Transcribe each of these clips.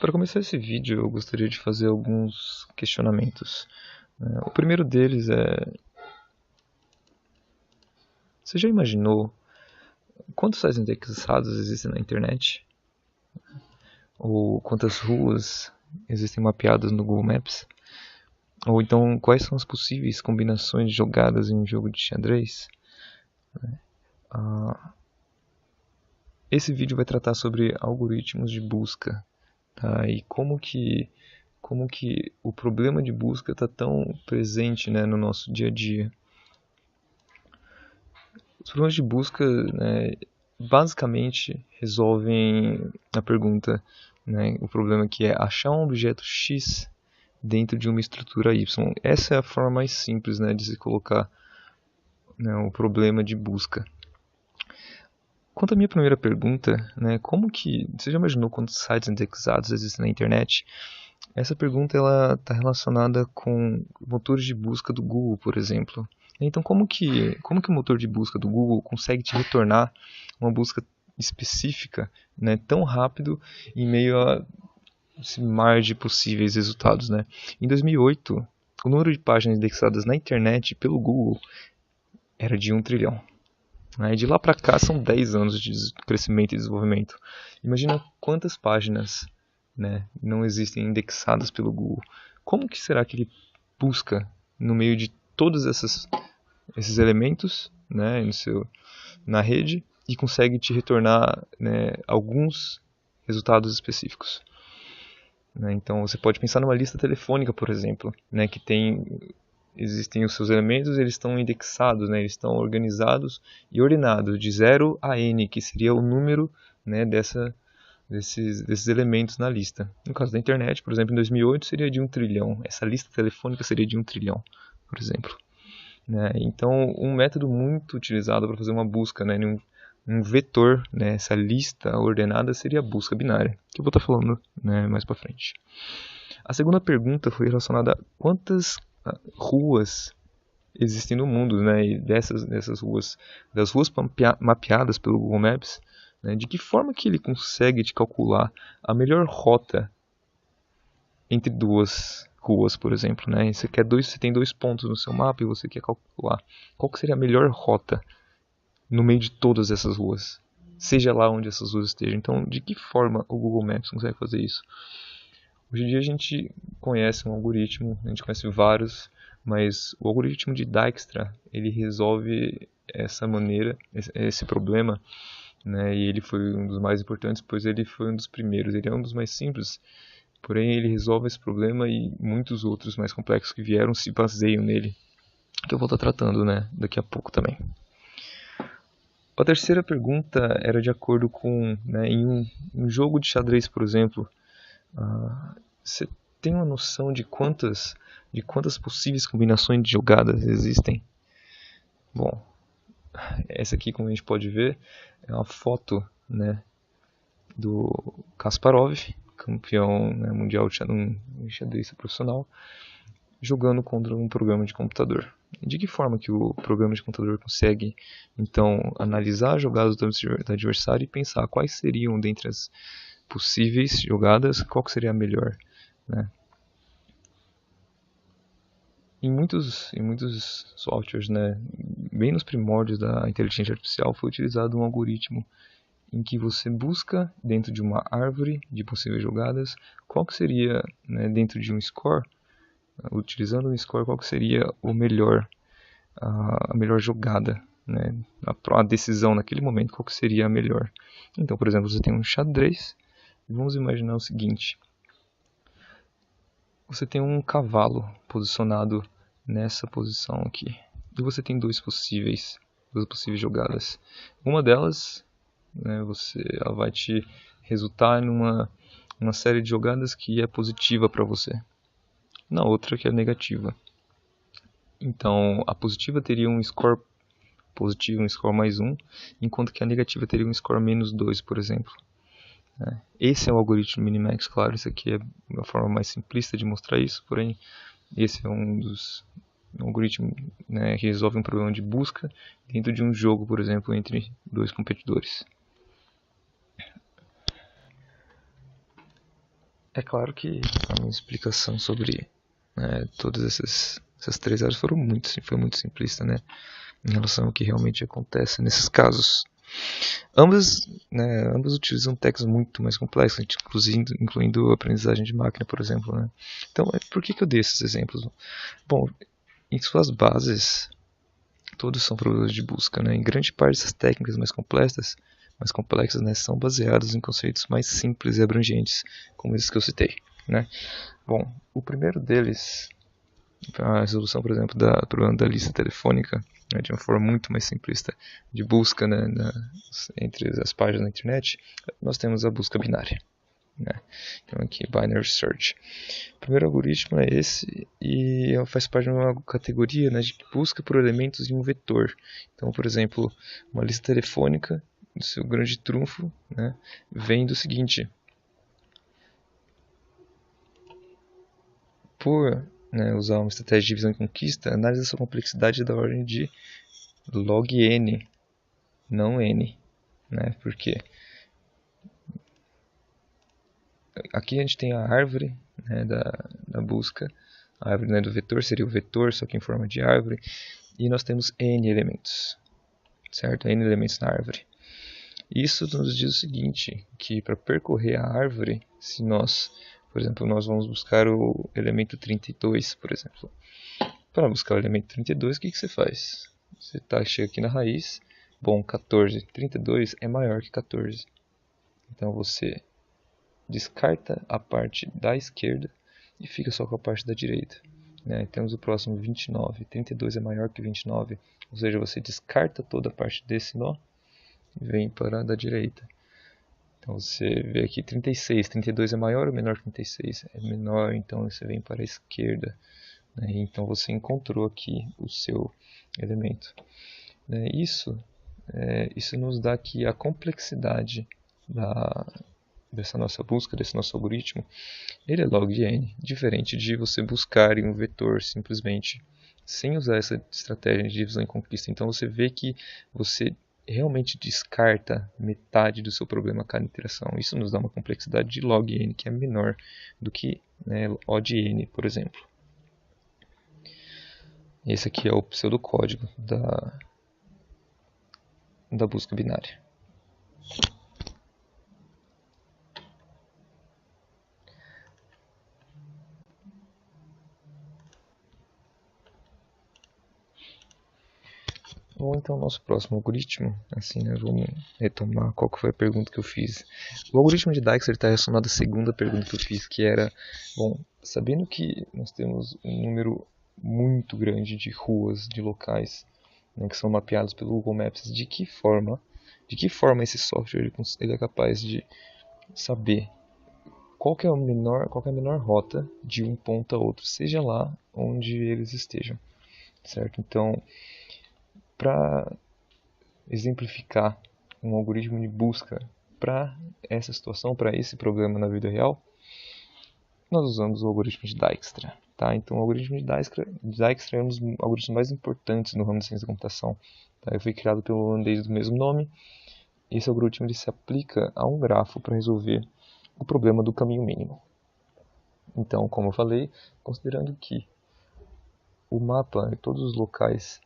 Para começar esse vídeo, eu gostaria de fazer alguns questionamentos. O primeiro deles é: você já imaginou quantos sites indexados existem na internet? Ou quantas ruas existem mapeadas no Google Maps? Ou então, quais são as possíveis combinações de jogadas em um jogo de xadrez? Esse vídeo vai tratar sobre algoritmos de busca, tá? E como que o problema de busca está tão presente, né, no nosso dia a dia. Os problemas de busca, né, basicamente resolvem a pergunta, né, o problema que é achar um objeto X dentro de uma estrutura Y. Essa é a forma mais simples, né, de se colocar, né, o problema de busca. Quanto à minha primeira pergunta, né, como que você já imaginou quantos sites indexados existem na internet? Essa pergunta ela está relacionada com motores de busca do Google, por exemplo. Então, como que o motor de busca do Google consegue te retornar uma busca específica, né, tão rápido em meio a esse mar de possíveis resultados, né? Em 2008, o número de páginas indexadas na internet pelo Google era de 1 trilhão. E de lá para cá são 10 anos de crescimento e desenvolvimento. Imagina quantas páginas, né, não existem indexadas pelo Google. Como que será que ele busca no meio de todos esses elementos, né, na rede e consegue te retornar, né, alguns resultados específicos? Então você pode pensar numa lista telefônica, por exemplo, né, que existem os seus elementos, eles estão indexados, né, eles estão organizados e ordenados de 0 a n, que seria o número, né, desses elementos na lista. No caso da internet, por exemplo, em 2008 seria de 1 trilhão. Essa lista telefônica seria de 1 trilhão, por exemplo. Então, um método muito utilizado para fazer uma busca, né, um vetor, né, essa lista ordenada seria a busca binária, que eu vou estar falando, né, mais para frente. A segunda pergunta foi relacionada a quantas ruas existem no mundo, né, e dessas ruas, das ruas mapeadas pelo Google Maps, né, de que forma que ele consegue te calcular a melhor rota entre duas ruas, por exemplo, né? Você tem 2 pontos no seu mapa e você quer calcular qual que seria a melhor rota no meio de todas essas ruas, seja lá onde essas ruas estejam. Então, de que forma o Google Maps consegue fazer isso? Hoje em dia a gente conhece um algoritmo, a gente conhece vários, mas o algoritmo de Dijkstra, ele resolve esse problema, né? E ele foi um dos mais importantes, pois ele foi um dos primeiros. Ele é um dos mais simples, porém ele resolve esse problema e muitos outros mais complexos que vieram se baseiam nele, que eu vou estar tratando, né, daqui a pouco também. A terceira pergunta era de acordo com, né, em um jogo de xadrez, por exemplo, você tem uma noção de quantas possíveis combinações de jogadas existem? Bom, essa aqui, como a gente pode ver, é uma foto, né, do Kasparov, campeão, né, mundial de xadrez profissional, jogando contra um programa de computador. De que forma que o programa de computador consegue, então, analisar as jogadas do adversário e pensar quais seriam, dentre as possíveis jogadas, qual que seria a melhor, né? Em muitos softwares, né, bem nos primórdios da inteligência artificial, foi utilizado um algoritmo em que você busca, dentro de uma árvore de possíveis jogadas, qual que seria, né, dentro de um score, utilizando um score, qual que seria a melhor jogada, né, a decisão naquele momento, qual que seria a melhor. Então, por exemplo, você tem um xadrez, e vamos imaginar o seguinte: você tem um cavalo posicionado nessa posição aqui, e você tem duas possíveis jogadas. Uma delas, né, ela vai te resultar numa série de jogadas que é positiva para você, na outra que é negativa. Então, a positiva teria um score positivo, um score +1, enquanto que a negativa teria um score -2, por exemplo. Esse é o algoritmo Minimax, claro, isso aqui é uma forma mais simplista de mostrar isso, porém esse é um algoritmo, né, que resolve um problema de busca dentro de um jogo, por exemplo, entre dois competidores. É claro que a minha explicação sobre todas essas três áreas foi muito simplista, né, em relação ao que realmente acontece nesses casos. Ambas utilizam técnicas muito mais complexas, incluindo a aprendizagem de máquina, por exemplo. Né? Então, por que eu dei esses exemplos? Bom, em suas bases, todos são problemas de busca. Né? Em grande parte, essas técnicas mais complexas, né, são baseadas em conceitos mais simples e abrangentes, como esses que eu citei. Né? Bom, o primeiro deles, a resolução, por exemplo, do problema da lista telefônica, né, de uma forma muito mais simplista de busca, né, entre as páginas da internet, nós temos a busca binária. Né? Então aqui, Binary Search. O primeiro algoritmo é esse e faz parte de uma categoria, né, de busca por elementos em um vetor. Então, por exemplo, uma lista telefônica, o seu grande trunfo, né, vem do seguinte: por usar uma estratégia de divisão e conquista, analisa sua complexidade da ordem de log n, não n. Né? Porque aqui a gente tem a árvore, né, da busca. A árvore, né, do vetor seria o vetor, só que em forma de árvore. E nós temos n elementos, certo? N elementos na árvore. Isso nos diz o seguinte, que para percorrer a árvore, se nós, por exemplo, nós vamos buscar o elemento 32, por exemplo. Para buscar o elemento 32, o que você faz? Você chega aqui na raiz, bom, 14, 32 é maior que 14. Então você descarta a parte da esquerda e fica só com a parte da direita. Né? Temos o próximo 29, 32 é maior que 29, ou seja, você descarta toda a parte desse nó e vem para a da direita. Então você vê aqui 36, 32 é maior ou menor que 36? É menor, então você vem para a esquerda. Né? Então você encontrou aqui o seu elemento. Né? Isso nos dá aqui a complexidade dessa nossa busca, desse nosso algoritmo. Ele é log n, diferente de você buscar em um vetor simplesmente sem usar essa estratégia de divisão e conquista. Então você vê que você realmente descarta metade do seu problema a cada iteração. Isso nos dá uma complexidade de log n que é menor do que odd n, por exemplo. Esse aqui é o pseudocódigo da busca binária. Ou então nosso próximo algoritmo, assim, né, vamos retomar qual que foi a pergunta que eu fiz. O algoritmo de Dijkstra está relacionado à segunda pergunta que eu fiz, que era, bom, sabendo que nós temos um número muito grande de ruas, de locais, né, que são mapeados pelo Google Maps, de que forma esse software ele é capaz de saber qual que é a menor rota de um ponto a outro, seja lá onde eles estejam, certo? Então, para exemplificar um algoritmo de busca para essa situação, para esse problema na vida real, nós usamos o algoritmo de Dijkstra. Tá? Então, o algoritmo de Dijkstra é um dos algoritmos mais importantes no ramo da ciência da computação. Tá? Ele foi criado pelo holandês do mesmo nome. Esse algoritmo ele se aplica a um grafo para resolver o problema do caminho mínimo. Então, como eu falei, considerando que o mapa, todos os locais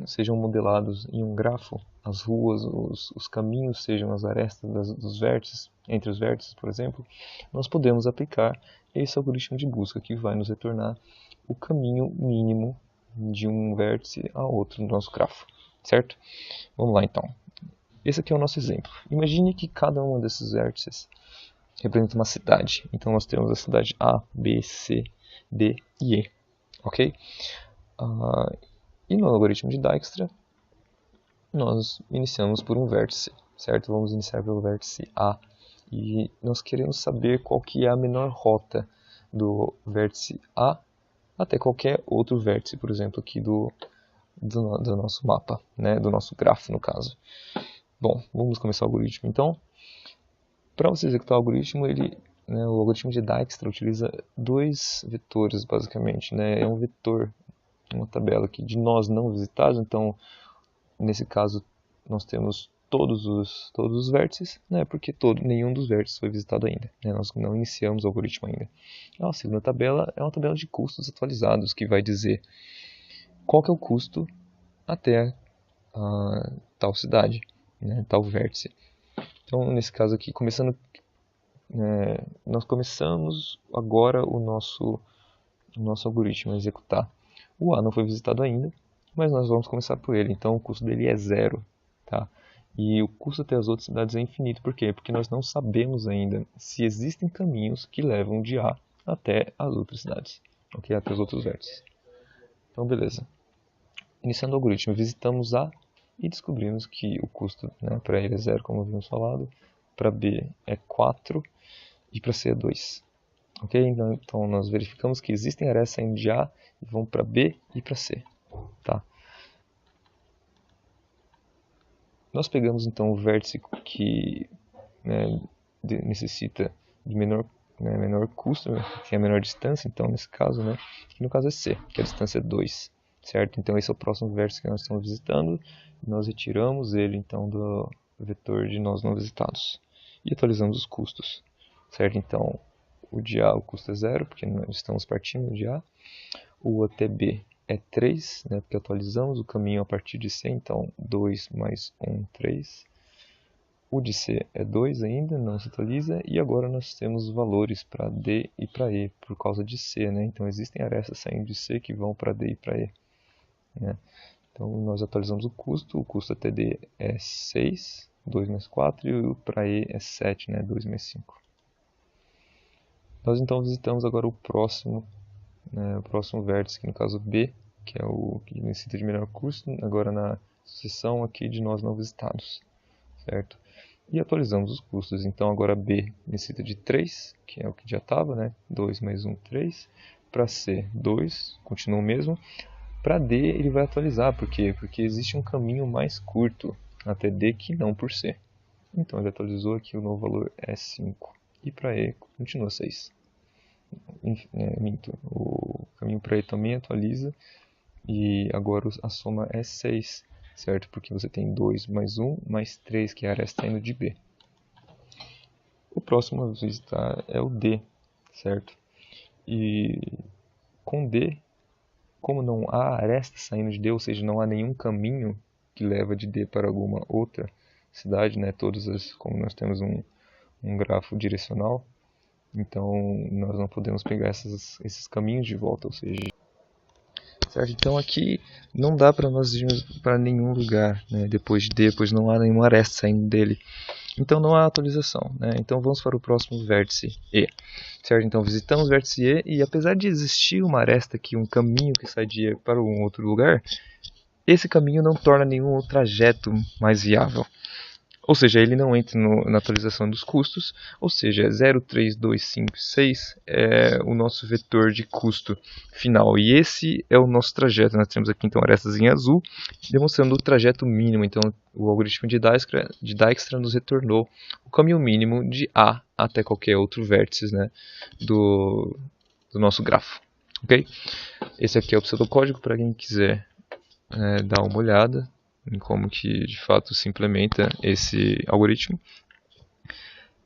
sejam modelados em um grafo, as ruas, os caminhos sejam as arestas dos vértices, entre os vértices, por exemplo, nós podemos aplicar esse algoritmo de busca que vai nos retornar o caminho mínimo de um vértice a outro no nosso grafo, certo? Vamos lá então. Esse aqui é o nosso exemplo. Imagine que cada um desses vértices representa uma cidade. Então nós temos a cidade A, B, C, D e E, ok? E no algoritmo de Dijkstra, nós iniciamos por um vértice, certo? Vamos iniciar pelo vértice A. E nós queremos saber qual que é a menor rota do vértice A até qualquer outro vértice, por exemplo, aqui do nosso mapa, né? Do nosso grafo, no caso. Bom, vamos começar o algoritmo então. Para você executar o algoritmo, o algoritmo de Dijkstra utiliza dois vetores, basicamente. Né? É um vetor, uma tabela aqui de nós não visitados, então nesse caso nós temos todos os vértices, né, porque nenhum dos vértices foi visitado ainda, né, nós não iniciamos o algoritmo ainda. A segunda tabela é uma tabela de custos atualizados, que vai dizer qual que é o custo até a tal cidade, né, tal vértice. Então, nesse caso aqui, nós começamos agora o nosso algoritmo a executar. O A não foi visitado ainda, mas nós vamos começar por ele, então o custo dele é 0. Tá? E o custo até as outras cidades é infinito. Por quê? Porque nós não sabemos ainda se existem caminhos que levam de A até as outras cidades, ok? Até os outros vértices. Então, beleza. Iniciando o algoritmo, visitamos A e descobrimos que o custo, né, para ele é 0, como havíamos falado, para B é 4 e para C é 2. Ok? Então nós verificamos que existem arestas saindo de A e vão para B e para C. Tá? Nós pegamos então o vértice que, né, necessita de menor custo, que é a menor distância, então nesse caso, né, que no caso é C, que a distância é 2. Certo? Então esse é o próximo vértice que nós estamos visitando. Nós retiramos ele então do vetor de nós não visitados e atualizamos os custos. Certo? Então o de A, o custo é 0, porque nós estamos partindo de A. O até B é 3, né, porque atualizamos o caminho a partir de C, então 2 mais 1, 3. O de C é 2 ainda, não se atualiza. E agora nós temos valores para D e para E, por causa de C. Né? Então existem arestas saindo de C que vão para D e para E. Né? Então nós atualizamos o custo até D é 6, 2 mais 4, e o para E é 7, né, 2 mais 5. Nós então visitamos agora o próximo vértice, que no caso B, que é o que necessita de menor custo, agora na seção aqui de nós não visitados, certo? E atualizamos os custos, então agora B necessita de 3, que é o que já estava, né? 2 mais 1, 3. Para C, 2, continua o mesmo. Para D ele vai atualizar, por quê? Porque existe um caminho mais curto até D que não por C. Então ele atualizou aqui, o novo valor é 5. E para E continua 6. Minto, o caminho para E também atualiza, e agora a soma é 6, certo? Porque você tem 2 mais 1 mais 3, que é a aresta indo de B. O próximo a visitar é o D, certo? E com D, como não há aresta saindo de D, ou seja, não há nenhum caminho que leva de D para alguma outra cidade, né? Como nós temos um grafo direcional, então nós não podemos pegar esses caminhos de volta, ou seja, certo? Então aqui não dá para nós irmos para nenhum lugar, né? Depois de D, pois não há nenhuma aresta saindo dele. Então não há atualização, né? Então vamos para o próximo vértice E, certo? Então visitamos o vértice E, e apesar de existir uma aresta aqui, um caminho que sai de E para um outro lugar, esse caminho não torna nenhum outro trajeto mais viável. Ou seja, ele não entra na atualização dos custos, ou seja, 0, 3, 2, 5, 6 é o nosso vetor de custo final. E esse é o nosso trajeto. Nós temos aqui então arestas em azul, demonstrando o trajeto mínimo. Então o algoritmo de Dijkstra nos retornou o caminho mínimo de A até qualquer outro vértice, né, do nosso grafo. Okay? Esse aqui é o pseudocódigo para quem quiser dar uma olhada em como que de fato se implementa esse algoritmo.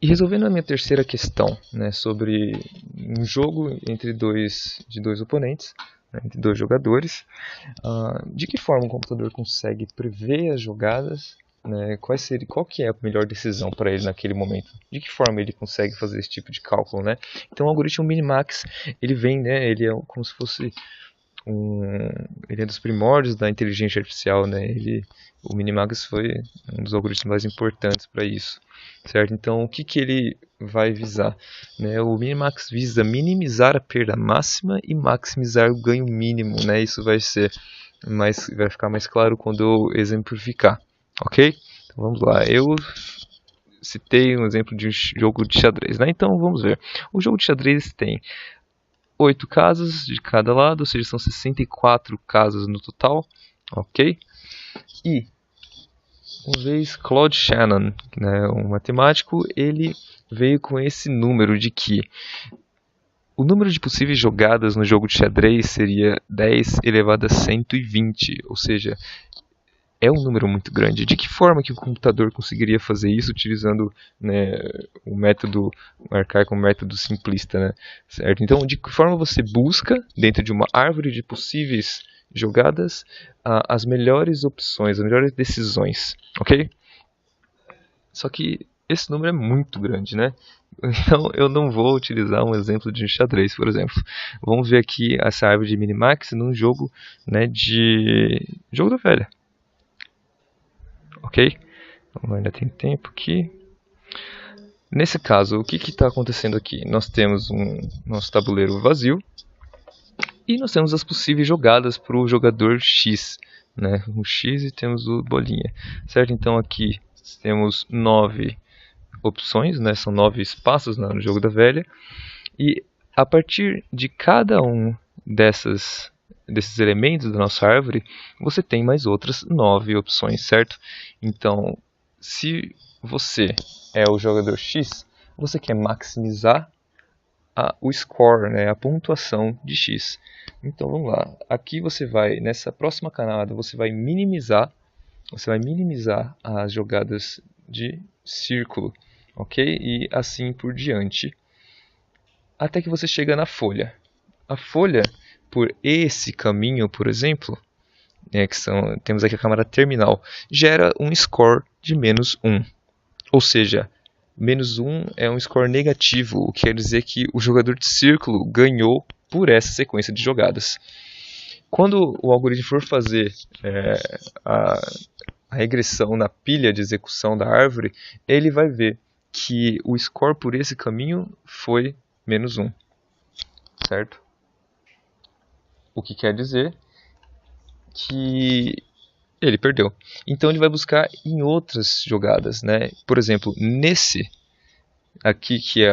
E resolvendo a minha terceira questão, né, sobre um jogo entre dois oponentes, né, entre dois jogadores, de que forma o computador consegue prever as jogadas, né, qual que é a melhor decisão para ele naquele momento? De que forma ele consegue fazer esse tipo de cálculo, né? Então o algoritmo Minimax, ele vem, né, ele é como se fosse ele é dos primórdios da inteligência artificial, né? O Minimax foi um dos algoritmos mais importantes para isso, certo? Então, o que ele vai visar, né? O Minimax visa minimizar a perda máxima e maximizar o ganho mínimo, né? Isso vai ficar mais claro quando eu exemplificar, ok? Então, vamos lá. Eu citei um exemplo de um jogo de xadrez, né? Então, vamos ver. O jogo de xadrez tem 8 casas de cada lado, ou seja, são 64 casas no total, ok? E uma vez Claude Shannon, né, um matemático, ele veio com esse número de que o número de possíveis jogadas no jogo de xadrez seria 10 elevado a 120, ou seja, é um número muito grande. De que forma que o computador conseguiria fazer isso utilizando, né, o método arcaico, o método simplista, né? Certo? Então, de que forma você busca, dentro de uma árvore de possíveis jogadas, as melhores opções, as melhores decisões, ok? Só que esse número é muito grande, né? Então eu não vou utilizar um exemplo de xadrez, por exemplo. Vamos ver aqui essa árvore de minimax num jogo, né, de jogo da velha. Ok? Então, ainda tem tempo aqui. Nesse caso, o que está acontecendo aqui? Nós temos nosso tabuleiro vazio e nós temos as possíveis jogadas para o jogador X, né? O X e temos o bolinha, certo? Então aqui temos 9 opções, né? São 9 espaços no jogo da velha, e a partir de cada um desses elementos da nossa árvore, você tem mais outras 9 opções, certo? Então, se você é o jogador X, você quer maximizar o score, né, a pontuação de X. Então vamos lá, aqui você vai, nessa próxima camada, você vai minimizar as jogadas de círculo, ok? E assim por diante, até que você chega na folha. A folha, por esse caminho, por exemplo, temos aqui a camada terminal, gera um score de -1. Ou seja, -1 é um score negativo, o que quer dizer que o jogador de círculo ganhou por essa sequência de jogadas. Quando o algoritmo for fazer a regressão na pilha de execução da árvore, ele vai ver que o score por esse caminho foi -1, certo? O que quer dizer que ele perdeu. Então ele vai buscar em outras jogadas, né? Por exemplo, nesse aqui que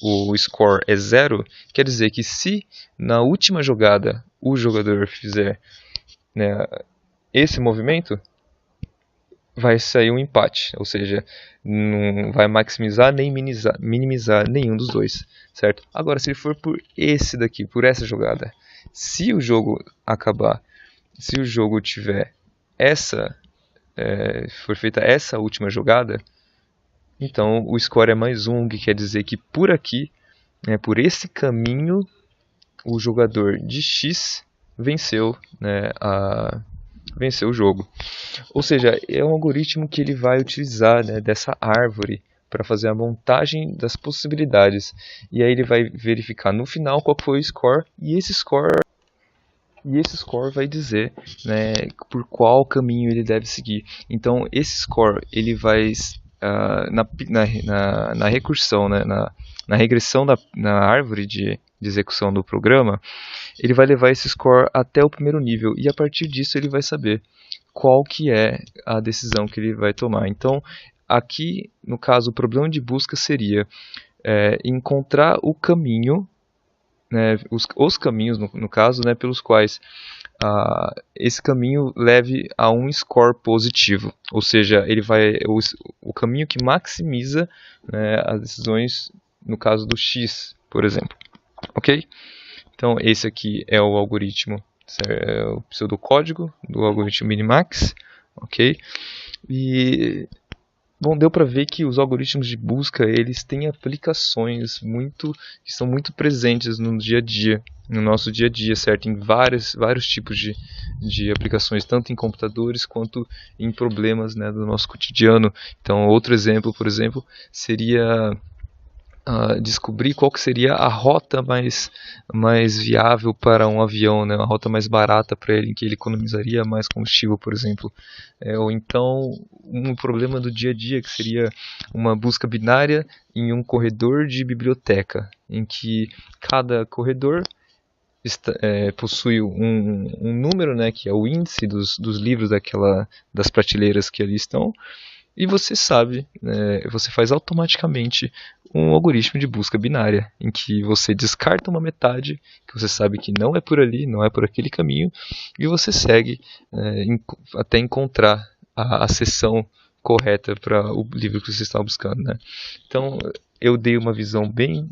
o score é 0, quer dizer que se na última jogada o jogador fizer, né, esse movimento, vai sair um empate, ou seja, não vai maximizar nem minimizar nenhum dos dois, certo? Agora, se ele for por esse daqui, por essa jogada, se o jogo acabar, se o jogo tiver for feita essa última jogada, então o score é +1, que quer dizer que por aqui, por esse caminho, o jogador de X venceu, né, venceu o jogo. Ou seja, é um algoritmo que ele vai utilizar, né, dessa árvore para fazer a montagem das possibilidades. E aí ele vai verificar no final qual foi o score, e esse score vai dizer, né, por qual caminho ele deve seguir. Então esse score ele vai na recursão, né, na regressão na árvore de execução do programa, ele vai levar esse score até o primeiro nível, e a partir disso ele vai saber qual que é a decisão que ele vai tomar. Então aqui, no caso, o problema de busca seria encontrar o caminho, né, os caminhos, no caso, né, pelos quais esse caminho leve a um score positivo, ou seja, ele vai o caminho que maximiza, né, as decisões no caso do X, por exemplo, ok? Então esse aqui é o algoritmo, é o pseudocódigo do algoritmo Minimax, ok? E bom, deu para ver que os algoritmos de busca, eles têm aplicações que são muito presentes no dia a dia, no nosso dia a dia, certo? Em vários tipos de aplicações, tanto em computadores quanto em problemas, né, do nosso cotidiano. Então, outro exemplo, por exemplo, seria descobrir qual que seria a rota mais viável para um avião, né? Uma rota mais barata para ele, em que ele economizaria mais combustível, por exemplo. Ou então um problema do dia a dia, que seria uma busca binária em um corredor de biblioteca, em que cada corredor possui um número, né, que é o índice dos livros das prateleiras que ali estão, e você sabe, você faz automaticamente um algoritmo de busca binária, em que você descarta uma metade, que você sabe que não é por ali, não é por aquele caminho, e você segue até encontrar a seção correta para o livro que você está buscando, né? Então, eu dei uma visão bem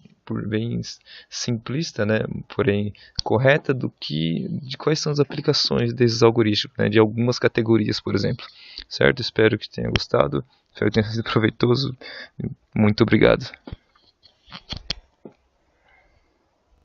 bem simplista, né, porém correta, de quais são as aplicações desses algoritmos, né, de algumas categorias, por exemplo. Certo? Espero que tenha gostado, espero que tenha sido proveitoso. Muito obrigado.